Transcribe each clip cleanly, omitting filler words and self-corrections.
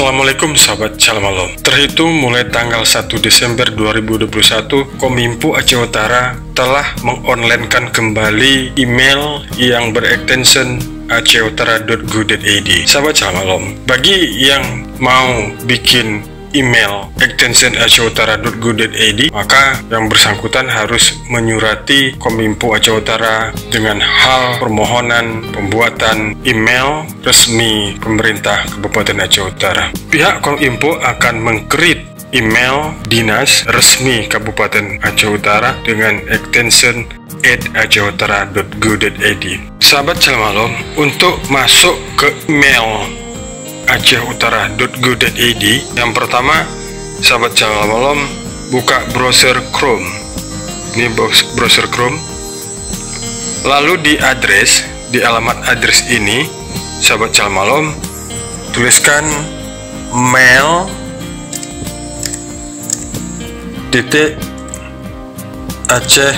Assalamualaikum sahabat Shalom. Terhitung mulai tanggal 1 Desember 2021, Kominfo Aceh Utara telah mengonlinekan kembali email yang berekstensi acehutara.go.id. Sahabat Shalom, bagi yang mau bikin email extension acehutara.go.id, maka yang bersangkutan harus menyurati Kominfo Aceh Utara dengan hal permohonan pembuatan email resmi pemerintah Kabupaten Aceh Utara. Pihak Kominfo akan meng-create email dinas resmi Kabupaten Aceh Utara dengan extension acehutara.go.id. Sahabat Shalom, untuk masuk ke email acehutara.go.id, yang pertama sahabat Shalom buka browser Chrome. Ini browser Chrome. Lalu di alamat address ini sahabat Shalom tuliskan mail titik Aceh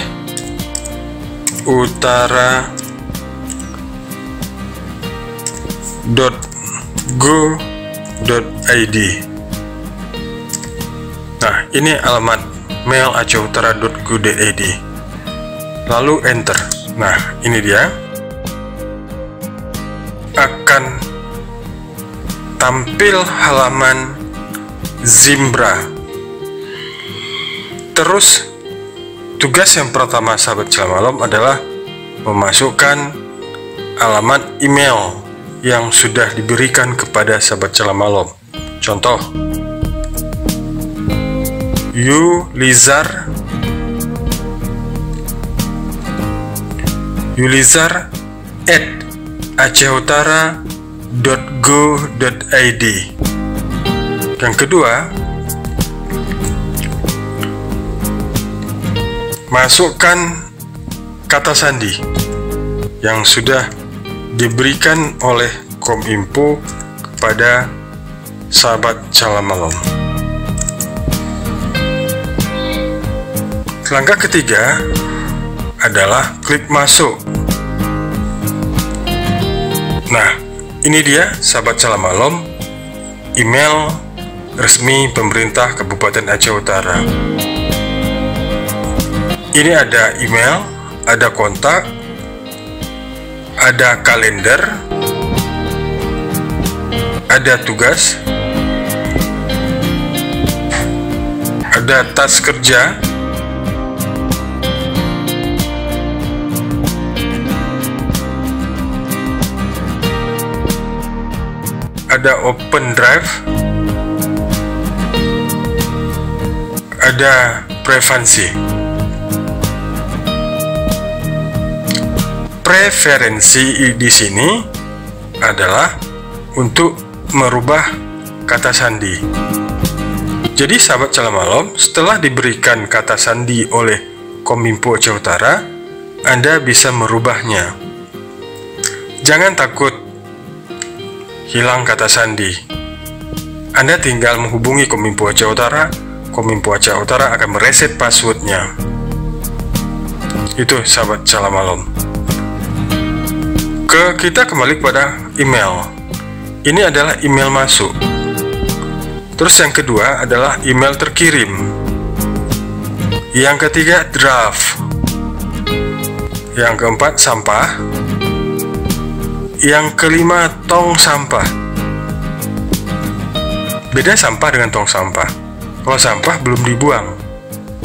Utara .go.id. Nah, ini alamat mail acehutara.go.id. Lalu enter. Nah, ini dia. Akan tampil halaman Zimbra. Terus tugas yang pertama sahabat Shalom adalah memasukkan alamat email yang sudah diberikan kepada sahabat Shalom. Contoh, yulizar@acehutara.go.id. Yang kedua, masukkan kata sandi yang sudah diberikan oleh Kominfo kepada sahabat Shalom. Langkah ketiga adalah klik masuk. Nah, ini dia sahabat Shalom, email resmi pemerintah Kabupaten Aceh Utara. Ini ada email, ada kontak, ada kalender, ada tugas, ada tas kerja, ada open drive, ada preferensi. Preferensi di sini adalah untuk merubah kata sandi. Jadi sahabat Shalom, setelah diberikan kata sandi oleh Kominfo Aceh Utara, Anda bisa merubahnya. Jangan takut hilang kata sandi. Anda tinggal menghubungi Kominfo Aceh Utara. Kominfo Aceh Utara akan mereset passwordnya. Itu sahabat Shalom. Kita kembali kepada email. Ini adalah email masuk. Terus yang kedua adalah email terkirim. Yang ketiga draft. Yang keempat sampah. Yang kelima tong sampah. Beda sampah dengan tong sampah. Kalau sampah belum dibuang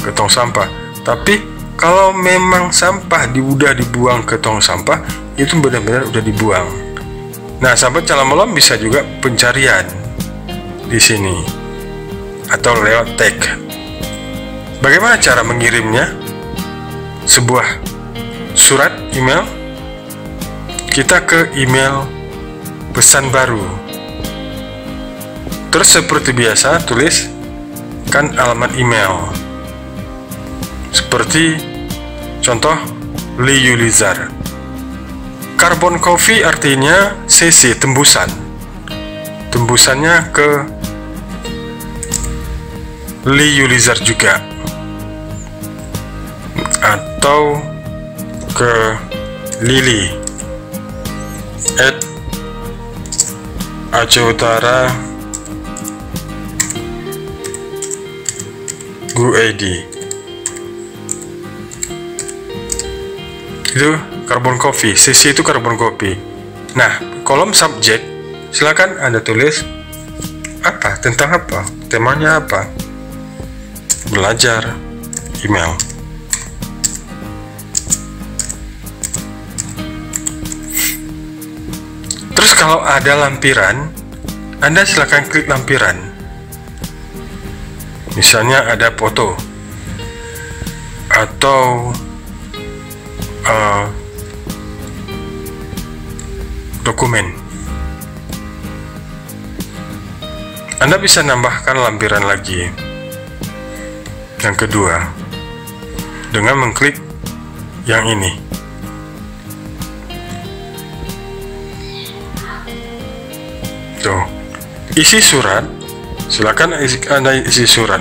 ke tong sampah, tapi kalau memang sampah udah dibuang ke tong sampah, itu benar-benar udah dibuang. Nah, sahabat Shalom bisa juga pencarian di sini atau lewat tag. Bagaimana cara mengirimnya? Sebuah surat email, kita ke email pesan baru. Terus seperti biasa tuliskan alamat email. Seperti contoh Yulizar. Carbon copy artinya CC, tembusan. Tembusannya ke Yulizar juga, atau ke Lili @acehutara GUID. Itu carbon copy, CC itu carbon copy. Nah, kolom subjek silakan Anda tulis apa, tentang apa, temanya apa. Belajar email. Terus kalau ada lampiran, Anda silakan klik lampiran. Misalnya ada foto atau dokumen. Anda bisa nambahkan lampiran lagi. Yang kedua, dengan mengklik yang ini. Tuh, isi surat, silakan Anda isi surat.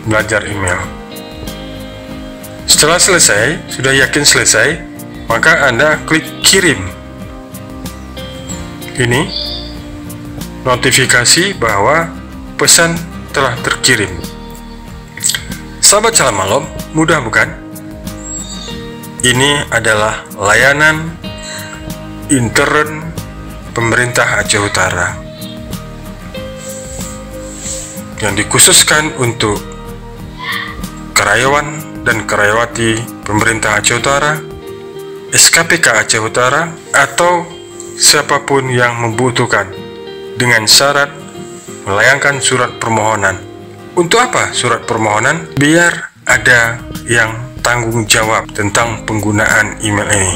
Belajar email. Setelah selesai, sudah yakin selesai, maka Anda klik kirim. Ini notifikasi bahwa pesan telah terkirim. Sahabat Salam Malam, mudah bukan? Ini adalah layanan intern pemerintah Aceh Utara yang dikhususkan untuk karyawan dan karyawati pemerintah Aceh Utara, SKPK Aceh Utara, atau siapapun yang membutuhkan dengan syarat melayangkan surat permohonan. Untuk apa surat permohonan? Biar ada yang tanggung jawab tentang penggunaan email ini.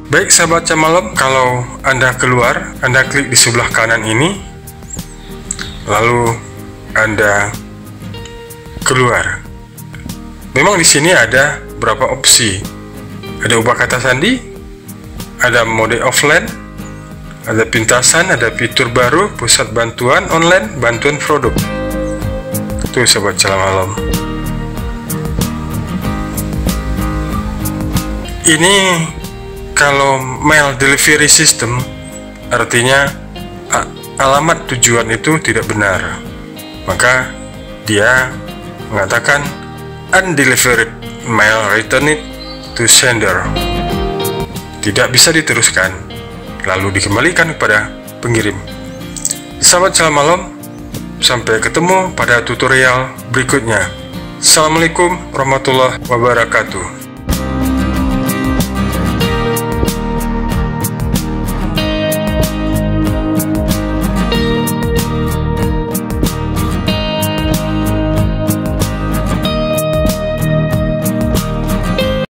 Baik sahabat Malam, kalau Anda keluar, Anda klik di sebelah kanan ini, lalu Anda keluar. Memang di sini ada beberapa opsi. Ada ubah kata sandi, ada mode offline, ada pintasan, ada fitur baru, pusat bantuan online, bantuan produk. Itu sahabat Salam Malam. Ini kalau mail delivery system, artinya alamat tujuan itu tidak benar, maka dia mengatakan undelivered mail returned to sender, tidak bisa diteruskan, lalu dikembalikan kepada pengirim. Sahabat Salam Malam, sampai ketemu pada tutorial berikutnya. Assalamualaikum warahmatullahi wabarakatuh.